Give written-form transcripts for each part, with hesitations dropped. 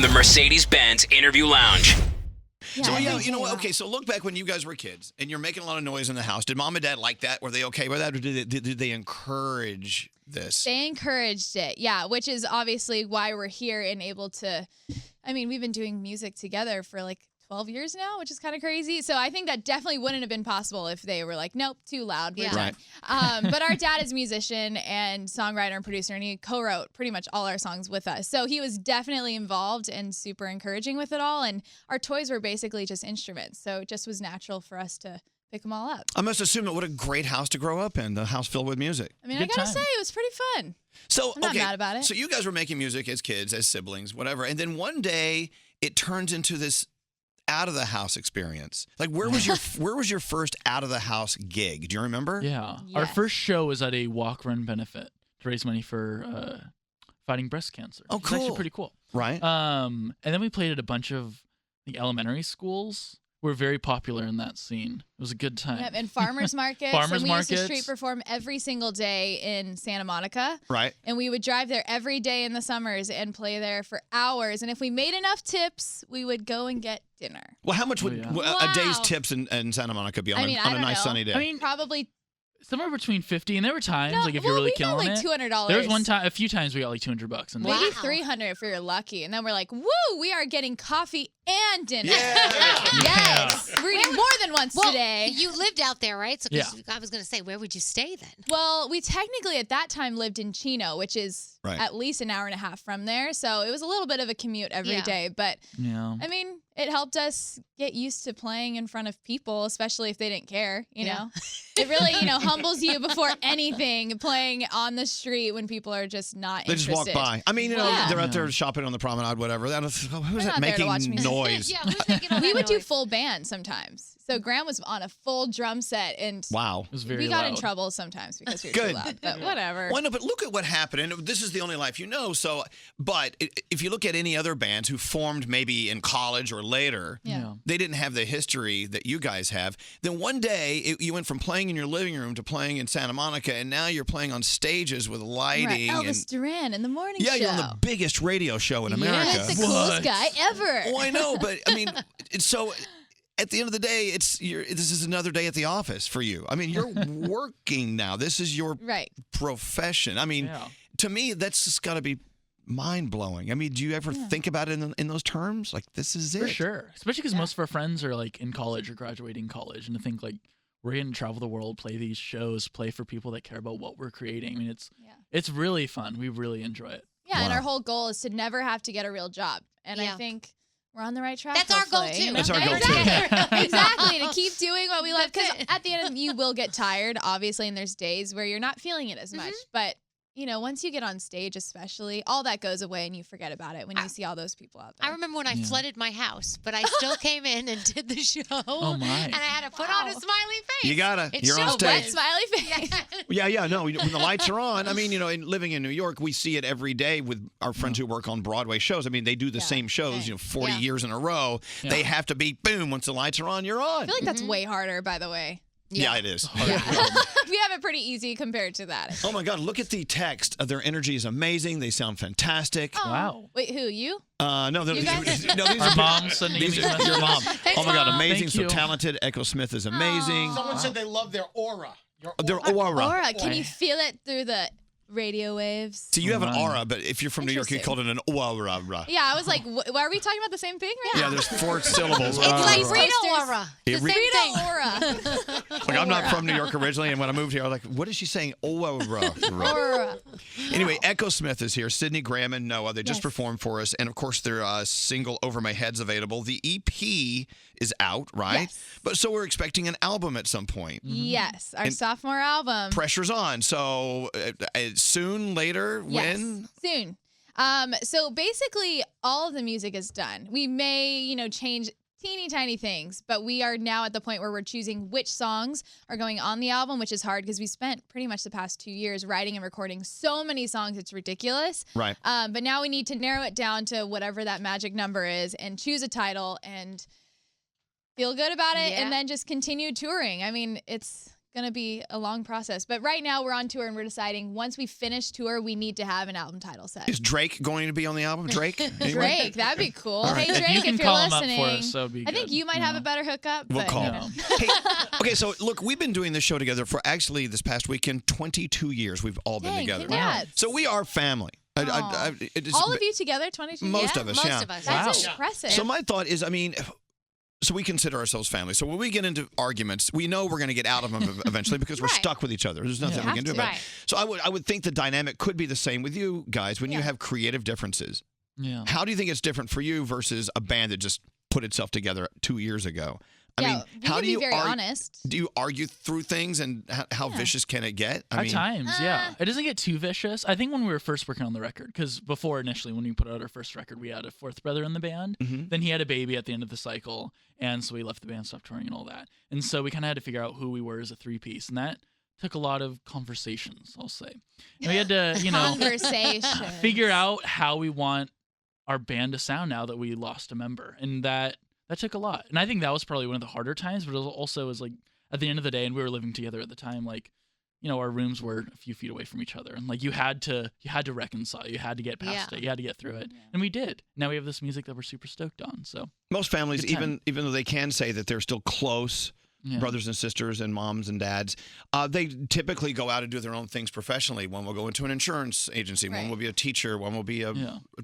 The Mercedes-Benz Interview Lounge. Yeah, so, you know, okay, so look back when you guys were kids and you're making a lot of noise in the house. Did mom and dad like that? Were they okay with that? Or did they encourage this? They encouraged it, yeah, which is obviously why we're here and able to, I mean, we've been doing music together for like 12 years now, which is kind of crazy. So I think that definitely wouldn't have been possible if they were like, nope, too loud. We're done. Right. But our dad is a musician and songwriter and producer, and he co-wrote pretty much all our songs with us. So he was definitely involved and super encouraging with it all. And our toys were basically just instruments. So it just was natural for us to pick them all up. I must assume that what a great house to grow up in, the house filled with music. I mean, I gotta say, it was pretty fun. So, I'm not mad about it. So you guys were making music as kids, as siblings, whatever. And then one day it turns into this out of the house experience. Like where was your first out of the house gig? Do you remember? Yeah. Yes. Our first show was at a walk run benefit to raise money for fighting breast cancer. Oh, cool. It's actually pretty cool. Right. And then we played at a bunch of the elementary schools. We're very popular in that scene. It was a good time. Yep, and farmers markets. Farmers and we used to markets. street perform every single day in Santa Monica. Right. And we would drive there every day in the summers and play there for hours. And if we made enough tips, we would go and get dinner. Well, how much would a day's tips in Santa Monica be on, on a nice sunny day? I mean, probably somewhere between 50, and there were times like if you're really killing like it. $200. There was a few times we got like $200. And maybe $300 if we were lucky. And then we're like, woo, we are getting coffee and dinner. Yeah. Yes. We're eating more than once today. You lived out there, right? So Yeah. I was going to say, where would you stay then? Well, we technically at that time lived in Chino, which is Right. at least an hour and a half from there. So it was a little bit of a commute every day. But yeah. I mean, it helped us get used to playing in front of people, especially if they didn't care, you know? It really, humbles you before anything, playing on the street when people are just not They interested. just walk by. I mean, they're out there shopping on the promenade, whatever. Who's that not there to watch making music. noise? Yeah, who's making all We that would do noise? full band sometimes. So Graham was on a full drum set, and Wow. It was very we got in loud. trouble sometimes because we were Good. too loud. But whatever. Well, no, but look at what happened, and this is the only life you know. So, but if you look at any other bands who formed maybe in college or later, Yeah. they didn't have the history that you guys have. Then one day you went from playing in your living room to playing in Santa Monica, and now you're playing on stages with lighting. Right. Elvis Duran in the morning show. Yeah, you're on the biggest radio show in America. Yeah, that's the coolest guy ever. Oh, I know, but I mean, it's so. At the end of the day, this is another day at the office for you. I mean, you're working now. This is your profession. I mean, to me, that's just got to be mind-blowing. I mean, do you ever think about it in those terms? Like, this is it. For sure. Especially because most of our friends are like in college or graduating college. And to think like we're going to travel the world, play these shows, play for people that care about what we're creating. I mean, it's really fun. We really enjoy it. Yeah, and our whole goal is to never have to get a real job. And I think we're on the right track. That's our goal, hopefully. too. That's our goal, too. Exactly, to keep doing what we love. Because at the end, you will get tired, obviously, and there's days where you're not feeling it as much. But once you get on stage, especially, all that goes away and you forget about it when you see all those people out there. I remember when I flooded my house, but I still came in and did the show. Oh, my. And I had to put on a smiley face. You gotta. It You're on showed stage. it. Smiley face. Yeah. No, when the lights are on, I mean, living in New York, we see it every day with our friends who work on Broadway shows. I mean, they do the same shows, 40 years in a row. Yeah. They have to be, boom, once the lights are on, you're on. I feel like that's way harder, by the way. Yeah, it is. We have it pretty easy compared to that. Oh, my God. Look at the text. Their energy is amazing. They sound fantastic. Wow. Wait, who, you? No, You guys? no, these Our mom's sending me these are messages. your mom. Oh, my God. Mom. Amazing. Thank So you. talented. Echosmith is amazing. Someone said they love their aura. Your Their aura. Aura, can you feel it through the radio waves? So you have an aura, but if you're from New York, you call it an aura. Yeah, I was like, are we talking about the same thing right Yeah, now? there's 4 syllables. It's like East Rita Coasters. aura. Yeah, The same thing. Aura. Like, I'm not from New York originally, and when I moved here, I was like, what is she saying? Aura. Aura. Anyway, Echosmith is here. Sydney, Graham, and Noah. They just performed for us. And, of course, their single Over My Head's available. The EP is out, right? Yes. But so we're expecting an album at some point. Yes, our And sophomore album. Pressure's on. So soon, later, Yes, when? soon. So basically, all of the music is done. We may, change teeny tiny things, but we are now at the point where we're choosing which songs are going on the album, which is hard because we spent pretty much the past 2 years writing and recording so many songs, it's ridiculous. Right. But now we need to narrow it down to whatever that magic number is and choose a title and feel good about it and then just continue touring. I mean, it's going to be a long process. But right now we're on tour and we're deciding once we finish tour, we need to have an album title set. Is Drake going to be on the album? Drake? Anyway? Drake, that'd be cool. Right. Hey, Drake, if you can you're call listening, him up for us, that would be I think good. you might have a better hookup. We'll but, call you know. him. Hey, okay, so look, we've been doing this show together for actually this past weekend, 22 years we've all been Dang, together. congrats. So we are family. All of you together, 22 Most years? of us, Most yeah. of us. That's Wow. impressive. So my thought is, I mean, so we consider ourselves family. So when we get into arguments, we know we're going to get out of them eventually because we're Right. stuck with each other. There's nothing Yeah. we can do Have to. about it. So I would think the dynamic could be the same with you guys when you Yeah. have creative differences. Yeah. How do you think it's different for you versus a band that just put itself together 2 years ago? I mean, we how can do be you very honest. Do you argue through things, and how vicious can it get? I At mean, times, yeah. It doesn't get too vicious. I think when we were first working on the record, because before initially when we put out our first record, we had a fourth brother in the band. Mm-hmm. Then he had a baby at the end of the cycle, and so we left the band, stopped touring, and all that. And so we kind of had to figure out who we were as a three-piece, and that took a lot of conversations, I'll say. And we had to, Conversation. figure out how we want our band to sound now that we lost a member, and that took a lot. And I think that was probably one of the harder times, but it also was like at the end of the day, and we were living together at the time, like, our rooms were a few feet away from each other, and like you had to reconcile, you had to get past it, you had to get through it, and we did. Now we have this music that we're super stoked on. So most families, Good time. even though they can say that they're still close, brothers and sisters and moms and dads, they typically go out and do their own things professionally. One will go into an insurance agency, one will be a teacher, one will be a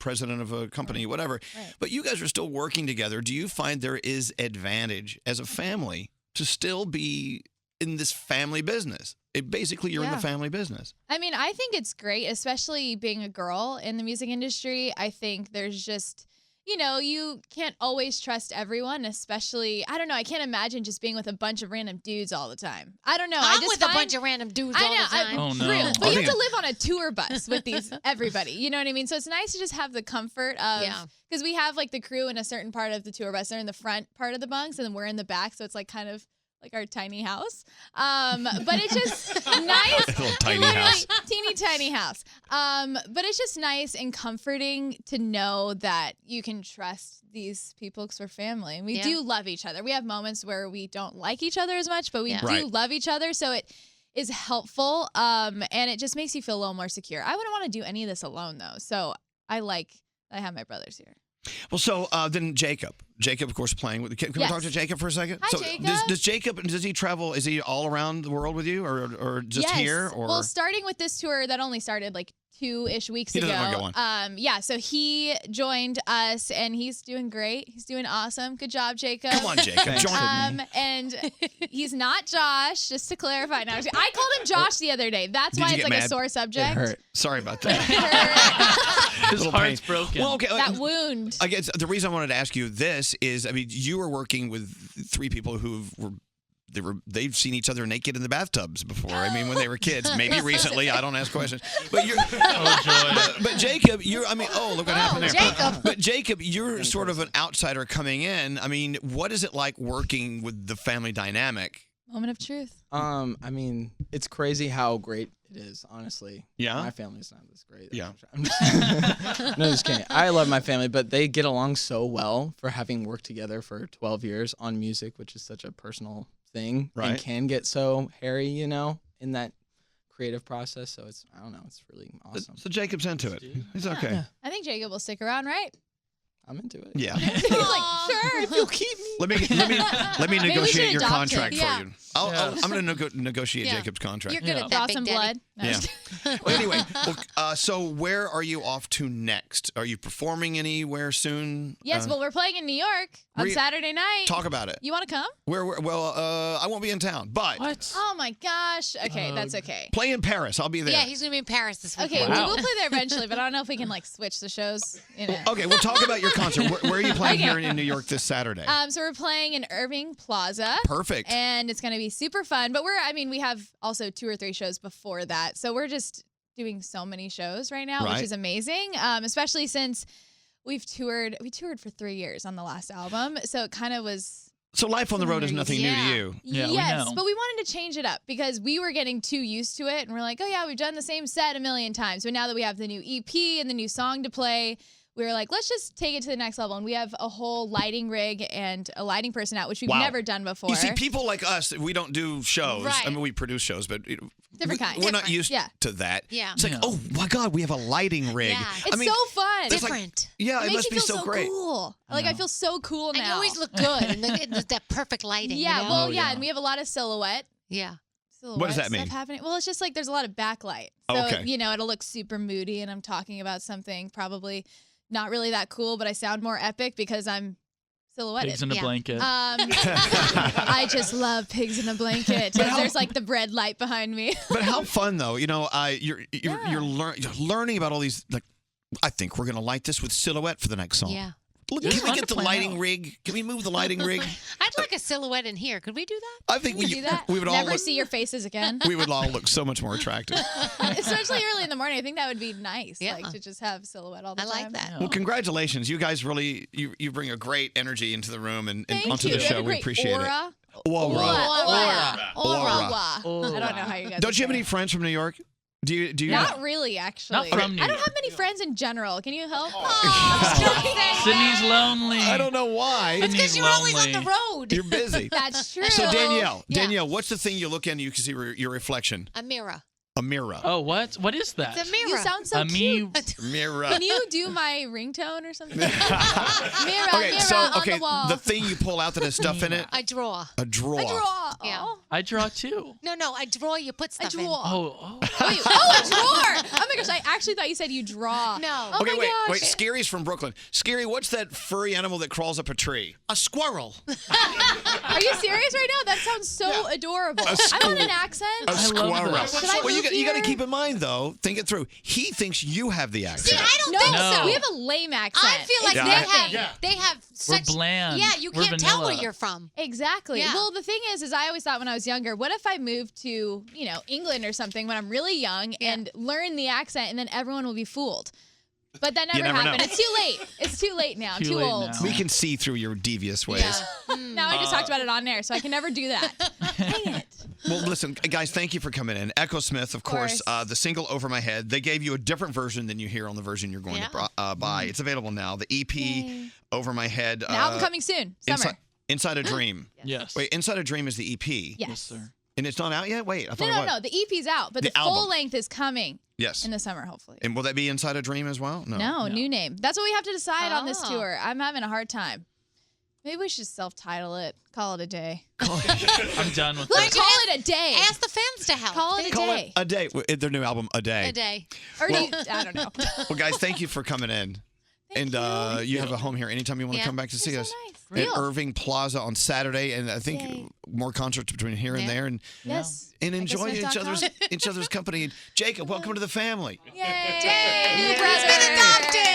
president of a company, whatever. Right. But you guys are still working together. Do you find there is advantage as a family to still be in this family business? Basically, you're in the family business. I mean, I think it's great, especially being a girl in the music industry. I think there's just, you can't always trust everyone, especially, I don't know, I can't imagine just being with a bunch of random dudes all the time. I don't know. I'm I just with a bunch of random dudes all the time. Oh, no. Real. But I you have think to live on a tour bus with everybody. You know what I mean? So it's nice to just have the comfort of, because we have like the crew in a certain part of the tour bus. They're in the front part of the bunks and then we're in the back. So it's like kind of like our tiny house. But it's just nice. Little tiny Literally, house. Teeny tiny house. But it's just nice and comforting to know that you can trust these people because we're family. And we do love each other. We have moments where we don't like each other as much, but we do love each other. So it is helpful. And it just makes you feel a little more secure. I wouldn't want to do any of this alone though. So I have my brothers here. Well, so then Jacob, of course, playing with the kid. Can we talk to Jacob for a second? Hi, so Jacob. Does he travel? Is he all around the world with you, or just here? Or Well, starting with this tour that only started like 2-ish weeks ago. He doesn't want to go on. So he joined us and he's doing great. He's doing awesome. Good job, Jacob. Come on, Jacob. Join me. And he's not Josh, just to clarify. Now, I called him Josh the other day. That's why you it's get like mad? a sore subject. It hurt. Sorry about that. his heart's broken. Well, okay. That wound. I guess the reason I wanted to ask you this is, I mean, you were working with 3 people who they've seen each other naked in the bathtubs before. I mean, when they were kids, maybe recently. I don't ask questions. But you're, but Jacob, look what happened there. Jacob. But Jacob, you're sort of an outsider coming in. I mean, what is it like working with the family dynamic? Moment of truth. I mean, it's crazy how great it is, honestly. Yeah? My family's not this great. Yeah. I'm just, no, just kidding. I love my family, but they get along so well for having worked together for 12 years on music, which is such a personal thing and can get so hairy, in that creative process. So it's really awesome. So Jacob's into it. He's okay. Yeah. I think Jacob will stick around, right? I'm into it. Yeah. He's like, sure, if you'll keep me. Let me Maybe we negotiate should your adopt contract him. for Yeah. you. I'm going to negotiate Jacob's contract. You're good at that, Draw Big some Daddy. blood. No, Yeah. Well, anyway, so where are you off to next? Are you performing anywhere soon? Yes, well, we're playing in New York on Saturday night. Talk about it. You want to come? I won't be in town, but Oh my gosh. Okay, that's okay. play in Paris. I'll be there. Yeah, he's going to be in Paris this week. Okay, we will play there eventually, but I don't know if we can switch the shows. Okay, we'll talk about your concert. Where are you playing here in New York this Saturday? So we're playing in Irving Plaza. Perfect. And it's going to be super fun. But we have also 2 or 3 shows before that. So we're just doing so many shows right now, which is amazing. Especially since we toured for 3 years on the last album. So it kind of was. So life on the road is nothing new to you. Yeah, yes, we know. but we wanted to change it up because we were getting too used to it. And we're like, oh yeah, we've done the same set a million times. But now that we have the new EP and the new song to play, we were like, let's just take it to the next level. And we have a whole lighting rig and a lighting person out, which we've never done before. You see, people like us, we don't do shows. Right. I mean, we produce shows, but different kind. We're not used to that. Yeah. It's like, oh my God, we have a lighting rig. Yeah. It's so fun. Different. It must be makes you so feel great. Cool. Like I feel so cool now. And you always look good. And that perfect lighting. Yeah. You know? Well, and we have a lot of silhouette. Yeah. What does that mean? Stuff happening. Well, it's just like there's a lot of backlight. So, it'll look super moody and I'm talking about something probably not really that cool, but I sound more epic because I'm silhouetted. Pigs in a blanket. I just love pigs in a blanket. There's like the red light behind me. But how fun though, you're learning about all these. Like, I think we're gonna light this with silhouette for the next song. Yeah. Look, can we get the lighting rig? Can we move the lighting rig? I'd like a silhouette in here. Could we do that? I think we do that. We would never all see your faces again. We would all look so much more attractive. Especially early in the morning. I think that would be nice. Yeah. Like to just have silhouette all the time. I like that. Well, congratulations. You guys really you bring a great energy into the room and onto the You have show. a We great appreciate aura. it. Aura. I don't know how you guys. Don't you have any friends from New York? Do you? Not really, actually. Not from New I don't York. have many friends in general. Can you help? Sydney's lonely. I don't know why. It's because you're always on the road. You're busy. That's true. So Danielle, Yeah. what's the thing you look in? You can see your reflection. A mirror. A mirror. Oh, what? What is that? It's a mirror. You sound so cute. Mirror. Can you do my ringtone or something? Mirror on the wall. The thing you pull out that has stuff in it. I draw. A drawer. I draw. Yeah. Oh. I draw too. No, I draw. You put stuff in. draw. Oh. Wait, a drawer. Oh my gosh, I actually thought you said you draw. No. Oh Okay, my gosh. wait. Scary's from Brooklyn. Scary, what's that furry animal that crawls up a tree? A squirrel. Are you serious right now? That sounds so adorable. I want an accent. A squirrel. this. Should I Well, move you got to here? keep in mind though. Think it through. He thinks you have the accent. See, I don't No, think so. we have a lame accent. I feel like Yeah. they have such. bland. Yeah, you We're can't tell where vanilla. you're from. Exactly. Yeah. Well, the thing is I always thought when I was younger, what if I moved to, England or something when I'm really young and learn the accent and then everyone will be fooled. But that never never happened. know. It's too late. It's too late now. I'm Too too late old. now. We can see through your devious ways. Yeah. Now I just talked about it on air, so I can never do that. Dang it. Well, listen, guys, thank you for coming in. Echosmith, of course, the single Over My Head. They gave you a different version than you hear on the version you're going to buy. It's available now. The EP, Over My Head. An album coming soon. Summer. Inside a Dream. Yes. Wait, Inside a Dream is the EP? Yes. Yes, sir. And it's not out yet? Wait, I thought it was. No. The EP's out, but The the full album. length is coming Yes. in the summer, hopefully. And will that be Inside a Dream as well? No, new name. That's what we have to decide on this Oh. tour. I'm having a hard time. Maybe we should self-title it. Call it a day. I'm done with Let's that. call it a day. Ask the fans to help. Call it a Call day. it a day. Their new album, A Day. A day. Or do you, I don't know. Well, guys, thank you for coming in. Thank you have a home here anytime you want to Yeah. come back to see You're us. so nice. At Real. Irving Plaza on Saturday, and I think Yay. more concerts between here and Yeah. there, and Yes. enjoy Echosmith.com. each other's company. Jacob, welcome to the family. Yay. New brother. He's been adopted.